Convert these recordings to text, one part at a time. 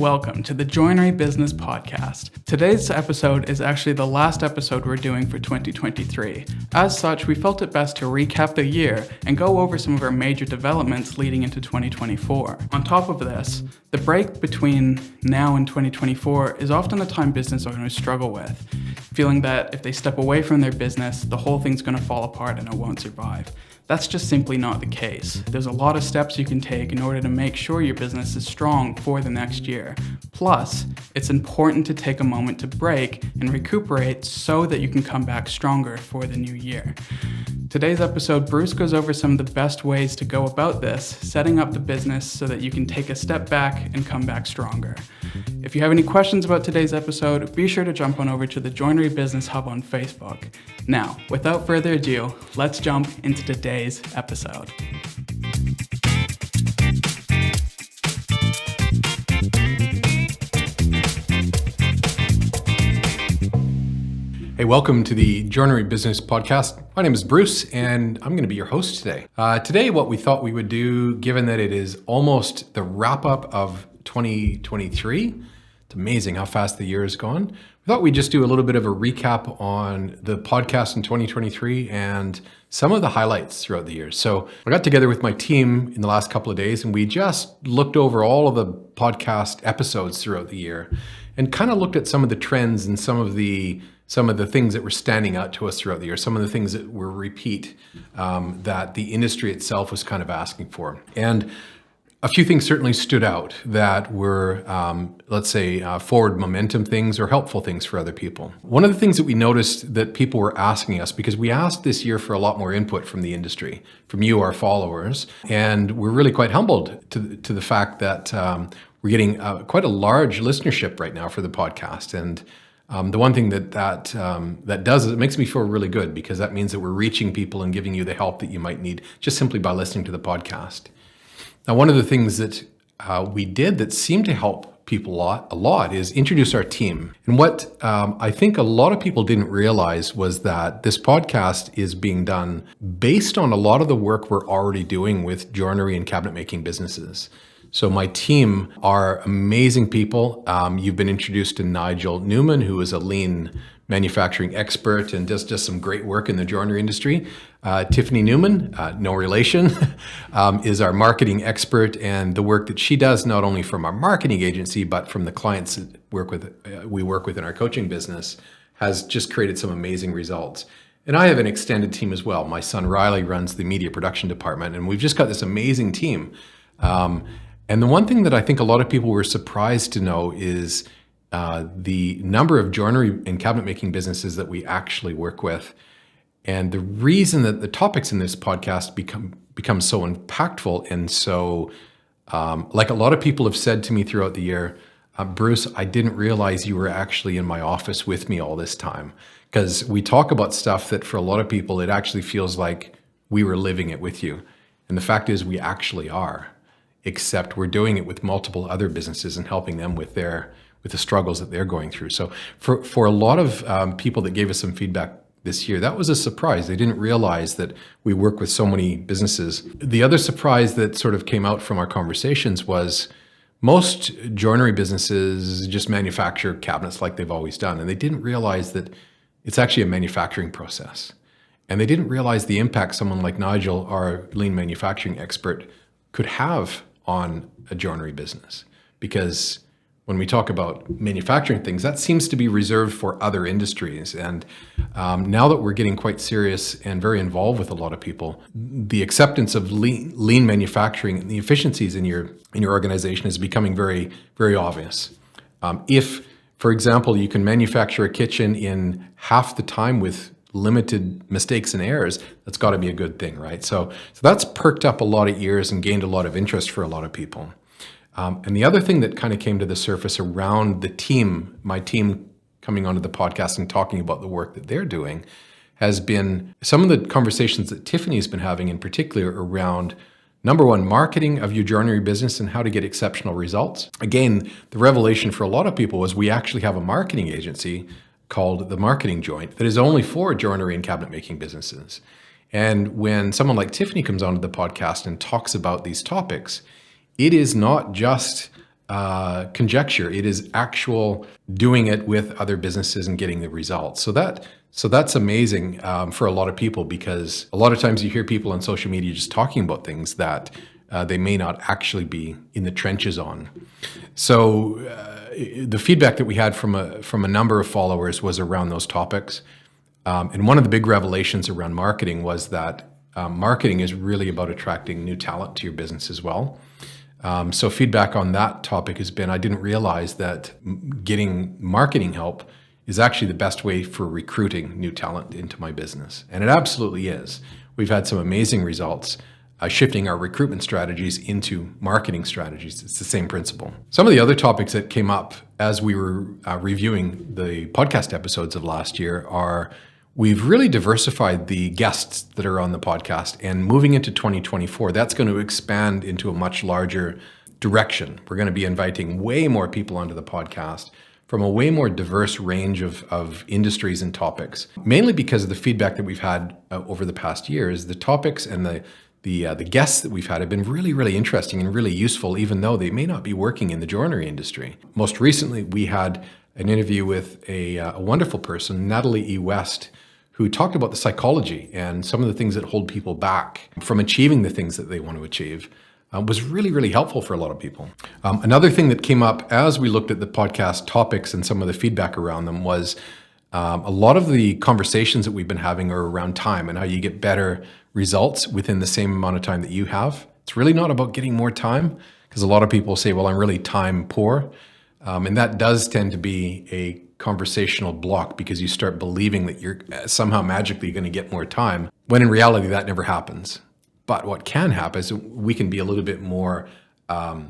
welcome to the Joinery Business Podcast. Today's episode is actually the last episode we're doing for 2023. As such, we felt it best to recap the year and go over some of our major developments leading into 2024. On top of this, the break between now and 2024 is often a time business owners struggle with, feeling that if they step away from their business, the whole thing's going to fall apart and it won't survive. That's just simply not the case. There's a lot of steps you can take in order to make sure your business is strong for the next year. Plus, it's important to take a moment to break and recuperate so that you can come back stronger for the new year. Today's episode, Bruce goes over some of the best ways to go about this, setting up the business so that you can take a step back and come back stronger. If you have any questions about today's episode, be sure to jump on over to the Joinery Business Hub on Facebook. Now, without further ado, let's jump into today's episode. Hey, welcome to the Joinery Business Podcast. My name is Bruce, and I'm going to be your host today. Today, what we thought we would do, given that it is almost the wrap-up of 2023, it's amazing how fast the year has gone. We thought we'd just do a little bit of a recap on the podcast in 2023 and some of the highlights throughout the year. So I got together with my team in the last couple of days, and we just looked over all of the podcast episodes throughout the year and kind of looked at some of the trends and some of the things that were standing out to us throughout the year, some of the things that were repeat that the industry itself was kind of asking for. And a few things certainly stood out that were, forward momentum things or helpful things for other people. One of the things that we noticed that people were asking us, because we asked this year for a lot more input from the industry, from you, our followers, and we're really quite humbled to the fact that we're getting quite a large listenership right now for the podcast. And the one thing that does is it makes me feel really good, because that means that we're reaching people and giving you the help that you might need just simply by listening to the podcast. Now, one of the things that we did that seemed to help people a lot is introduce our team. And what I think a lot of people didn't realize was that this podcast is being done based on a lot of the work we're already doing with joinery and cabinet making businesses. So my team are amazing people. You've been introduced to Nigel Newman, who is a lean manufacturing expert and does just some great work in the joinery industry. Tiffany Newman, no relation, is our marketing expert, and the work that she does, not only from our marketing agency, but from the clients that we work with in our coaching business, has just created some amazing results. And I have an extended team as well. My son Riley runs the media production department, and we've just got this amazing team. And the one thing that I think a lot of people were surprised to know is the number of joinery and cabinet making businesses that we actually work with. And the reason that the topics in this podcast become so impactful and so, like a lot of people have said to me throughout the year, Bruce, I didn't realize you were actually in my office with me all this time. Because we talk about stuff that for a lot of people, it actually feels like we were living it with you. And the fact is we actually are, except we're doing it with multiple other businesses and helping them with the struggles that they're going through. So for a lot of people that gave us some feedback this year, that was a surprise. They didn't realize that we work with so many businesses. The other surprise that sort of came out from our conversations was most joinery businesses just manufacture cabinets like they've always done. And they didn't realize that it's actually a manufacturing process. And they didn't realize the impact someone like Nigel, our lean manufacturing expert, could have on a joinery business. Because when we talk about manufacturing things, that seems to be reserved for other industries. And now that we're getting quite serious and very involved with a lot of people, the acceptance of lean manufacturing and the efficiencies in your organization is becoming very, very obvious. If, for example, you can manufacture a kitchen in half the time with limited mistakes and errors, that's got to be a good thing, right? So that's perked up a lot of ears and gained a lot of interest for a lot of people. And the other thing that kind of came to the surface around the team, my team coming onto the podcast and talking about the work that they're doing, has been some of the conversations that Tiffany's been having in particular around, number one, marketing of your joinery business and how to get exceptional results. Again, the revelation for a lot of people was we actually have a marketing agency called The Marketing Joint that is only for joinery and cabinet making businesses. And when someone like Tiffany comes onto the podcast and talks about these topics, it is not just conjecture. It is actual doing it with other businesses and getting the results. So that's amazing for a lot of people, because a lot of times you hear people on social media just talking about things that they may not actually be in the trenches on. So the feedback that we had from a number of followers was around those topics. And one of the big revelations around marketing was that marketing is really about attracting new talent to your business as well. So feedback on that topic has been, I didn't realize that getting marketing help is actually the best way for recruiting new talent into my business. And it absolutely is. We've had some amazing results shifting our recruitment strategies into marketing strategies. It's the same principle. Some of the other topics that came up as we were reviewing the podcast episodes of last year are, we've really diversified the guests that are on the podcast, and moving into 2024, that's going to expand into a much larger direction. We're going to be inviting way more people onto the podcast from a way more diverse range of industries and topics, mainly because of the feedback that we've had over the past years. The topics and the guests that we've had have been really, really interesting and really useful, even though they may not be working in the joinery industry. Most recently, we had an interview with a wonderful person, Natalie E. West, who talked about the psychology and some of the things that hold people back from achieving the things that they want to achieve. Was really, really helpful for a lot of people. Another thing that came up as we looked at the podcast topics and some of the feedback around them was a lot of the conversations that we've been having are around time and how you get better results within the same amount of time that you have. It's really not about getting more time, because a lot of people say, well, I'm really time poor. And that does tend to be a conversational block, because you start believing that you're somehow magically going to get more time, when in reality that never happens. But what can happen is we can be a little bit more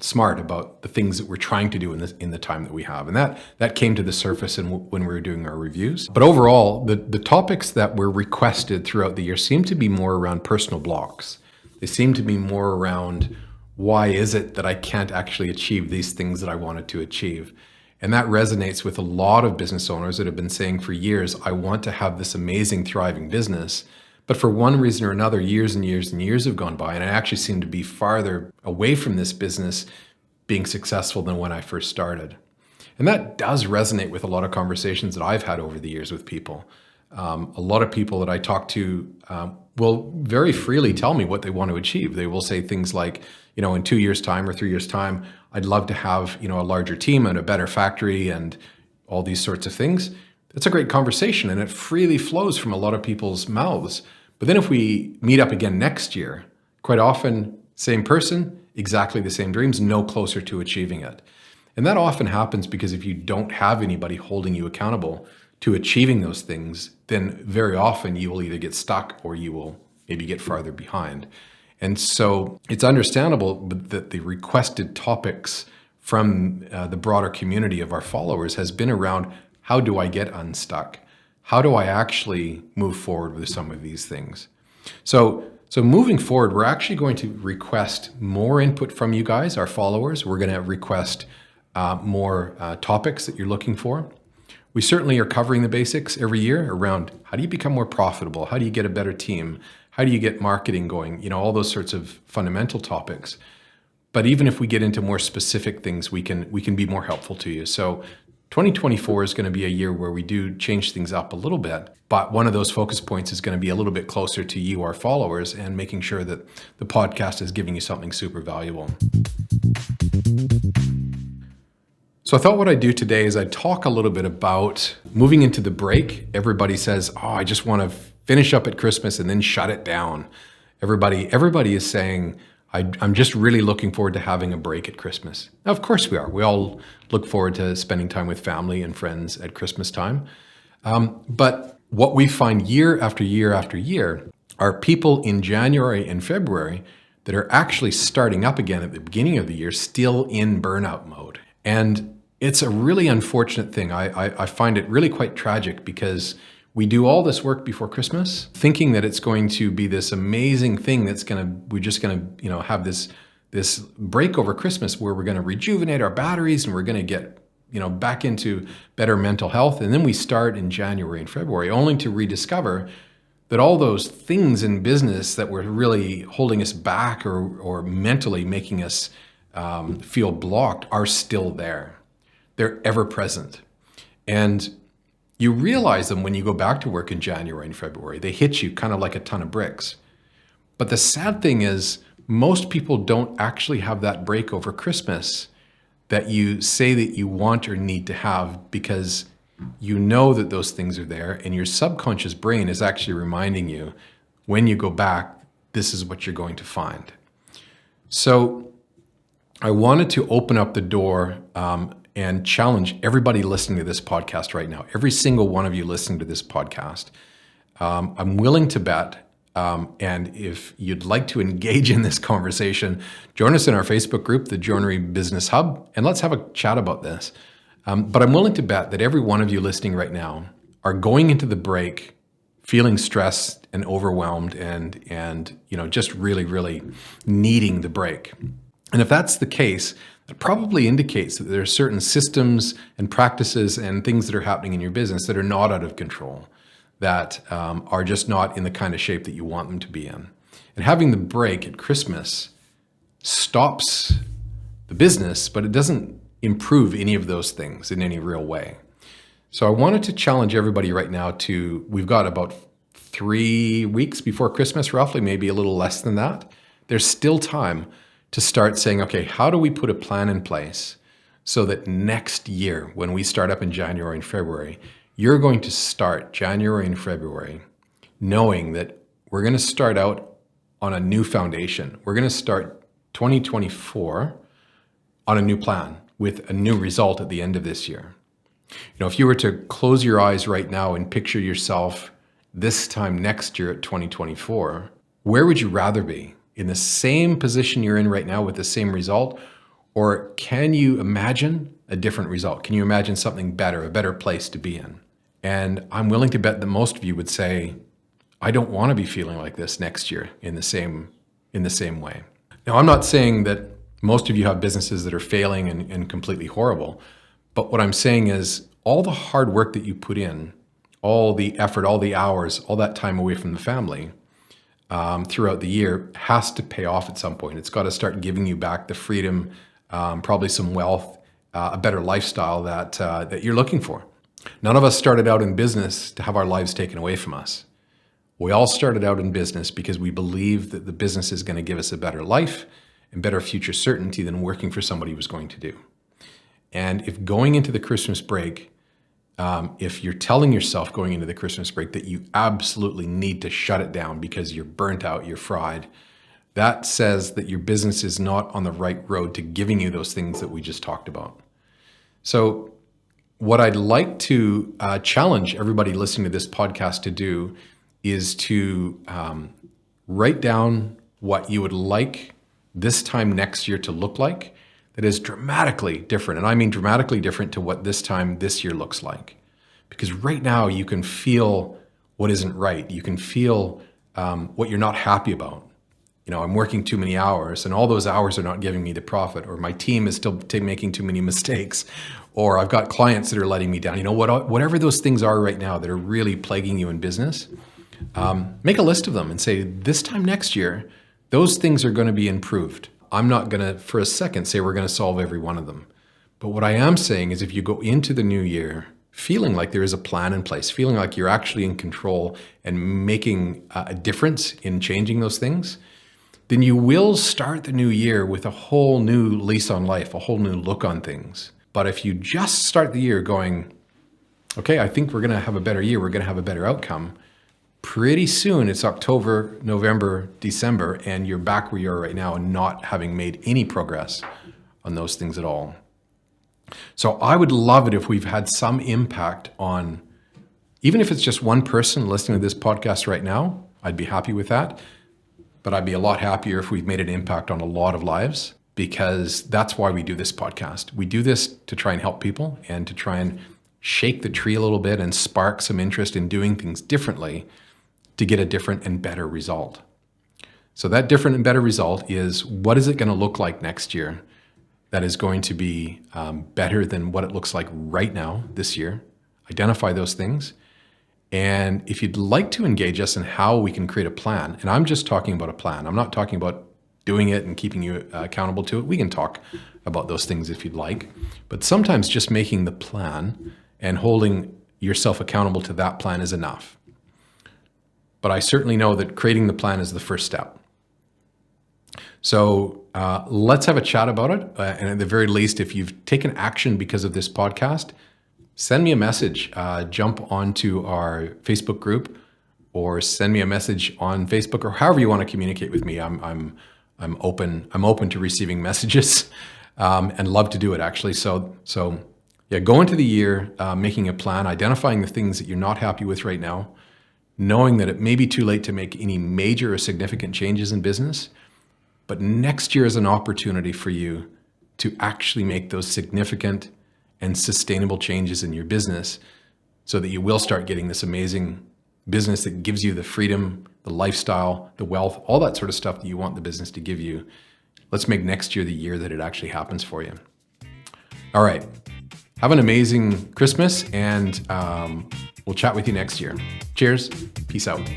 smart about the things that we're trying to do in the time that we have. And that came to the surface when we were doing our reviews. But overall, the topics that were requested throughout the year seem to be more around personal blocks. They seem to be more around, why is it that I can't actually achieve these things that I wanted to achieve? And that resonates with a lot of business owners that have been saying for years, I want to have this amazing, thriving business. But for one reason or another, years and years and years have gone by, and I actually seem to be farther away from this business being successful than when I first started. And that does resonate with a lot of conversations that I've had over the years with people. A lot of people that I talk to will very freely tell me what they want to achieve. They will say things like, in 2 years' time or 3 years' time, I'd love to have, a larger team and a better factory and all these sorts of things. It's a great conversation, and it freely flows from a lot of people's mouths. But then if we meet up again next year, quite often, same person, exactly the same dreams, no closer to achieving it. And that often happens because if you don't have anybody holding you accountable to achieving those things, then very often you will either get stuck or you will maybe get farther behind. And so it's understandable that the requested topics from the broader community of our followers has been around, how do I get unstuck? How do I actually move forward with some of these things? So moving forward, we're actually going to request more input from you guys, our followers. We're going to request more topics that you're looking for. We certainly are covering the basics every year around, how do you become more profitable? How do you get a better team? How do you get marketing going? All those sorts of fundamental topics. But even if we get into more specific things, we can be more helpful to you. So 2024 is going to be a year where we do change things up a little bit, but one of those focus points is going to be a little bit closer to you, our followers, and making sure that the podcast is giving you something super valuable. So I thought what I'd do today is I'd talk a little bit about moving into the break. Everybody says, I just want to finish up at Christmas and then shut it down. Everybody is saying, I'm just really looking forward to having a break at Christmas. Now, of course we are. We all look forward to spending time with family and friends at Christmas time. But what we find year after year after year are people in January and February that are actually starting up again at the beginning of the year, still in burnout mode. And it's a really unfortunate thing. I find it really quite tragic, because we do all this work before Christmas, thinking that it's going to be this amazing thing we're just going to, have this break over Christmas where we're going to rejuvenate our batteries and we're going to get, back into better mental health. And then we start in January and February, only to rediscover that all those things in business that were really holding us back or mentally making us feel blocked are still there. They're ever present. And you realize them when you go back to work in January and February. They hit you kind of like a ton of bricks. But the sad thing is, most people don't actually have that break over Christmas that you say that you want or need to have, because you know that those things are there, and your subconscious brain is actually reminding you, when you go back, this is what you're going to find. So I wanted to open up the door and challenge everybody listening to this podcast right now, every single one of you listening to this podcast. I'm willing to bet, and if you'd like to engage in this conversation, join us in our Facebook group, the Joinery Business Hub, and let's have a chat about this. But I'm willing to bet that every one of you listening right now are going into the break feeling stressed and overwhelmed and just really, really needing the break. And if that's the case, that probably indicates that there are certain systems and practices and things that are happening in your business that are not out of control, that are just not in the kind of shape that you want them to be in. And having the break at Christmas stops the business, but it doesn't improve any of those things in any real way. So I wanted to challenge everybody right now we've got about 3 weeks before Christmas, roughly, maybe a little less than that. There's still time to start saying, okay, how do we put a plan in place so that next year, when we start up in January and February, you're going to start January and February knowing that we're going to start out on a new foundation. We're going to start 2024 on a new plan with a new result at the end of this year. If you were to close your eyes right now and picture yourself this time next year at 2024, where would you rather be? In the same position you're in right now with the same result? Or can you imagine a different result? Can you imagine something better, a better place to be in? And I'm willing to bet that most of you would say, I don't want to be feeling like this next year in the same way. Now, I'm not saying that most of you have businesses that are failing and completely horrible. But what I'm saying is all the hard work that you put in, all the effort, all the hours, all that time away from the family throughout the year has to pay off at some point. It's got to start giving you back the freedom, probably some wealth, a better lifestyle that you're looking for. None of us started out in business to have our lives taken away from us. We all started out in business because we believe that the business is going to give us a better life and better future certainty than working for somebody was going to do. And if going into the Christmas break, if you're telling yourself going into the Christmas break that you absolutely need to shut it down because you're burnt out, you're fried, that says that your business is not on the right road to giving you those things that we just talked about. So what I'd like to challenge everybody listening to this podcast to do is to write down what you would like this time next year to look like that is dramatically different. And I mean dramatically different to what this time this year looks like. Because right now you can feel what isn't right. You can feel what you're not happy about. I'm working too many hours and all those hours are not giving me the profit, or my team is still making too many mistakes, or I've got clients that are letting me down. Whatever those things are right now that are really plaguing you in business, make a list of them and say, this time next year, those things are going to be improved. I'm not going to, for a second, say we're going to solve every one of them. But what I am saying is if you go into the new year feeling like there is a plan in place, feeling like you're actually in control and making a difference in changing those things, then you will start the new year with a whole new lease on life, a whole new look on things. But if you just start the year going, okay, I think we're going to have a better year, we're going to have a better outcome, pretty soon it's October, November, December, and you're back where you are right now and not having made any progress on those things at all. So I would love it if we've had some impact on, even if it's just one person listening to this podcast right now, I'd be happy with that. But I'd be a lot happier if we've made an impact on a lot of lives, because that's why we do this podcast. We do this to try and help people and to try and shake the tree a little bit and spark some interest in doing things differently to get a different and better result. So that different and better result is, what is it going to look like next year that is going to be better than what it looks like right now this year? Identify those things. And if you'd like to engage us in how we can create a plan, and I'm just talking about a plan, I'm not talking about doing it and keeping you accountable to it, we can talk about those things if you'd like. But sometimes just making the plan and holding yourself accountable to that plan is enough. But I certainly know that creating the plan is the first step. So let's have a chat about it. And at the very least, if you've taken action because of this podcast, send me a message. Jump onto our Facebook group, or send me a message on Facebook, or however you want to communicate with me. I'm open. I'm open to receiving messages, and love to do it actually. So yeah, go into the year making a plan, identifying the things that you're not happy with right now, knowing that it may be too late to make any major or significant changes in business. But next year is an opportunity for you to actually make those significant and sustainable changes in your business so that you will start getting this amazing business that gives you the freedom, the lifestyle, the wealth, all that sort of stuff that you want the business to give you. Let's make next year the year that it actually happens for you. All right. Have an amazing Christmas, and we'll chat with you next year. Cheers. Peace out.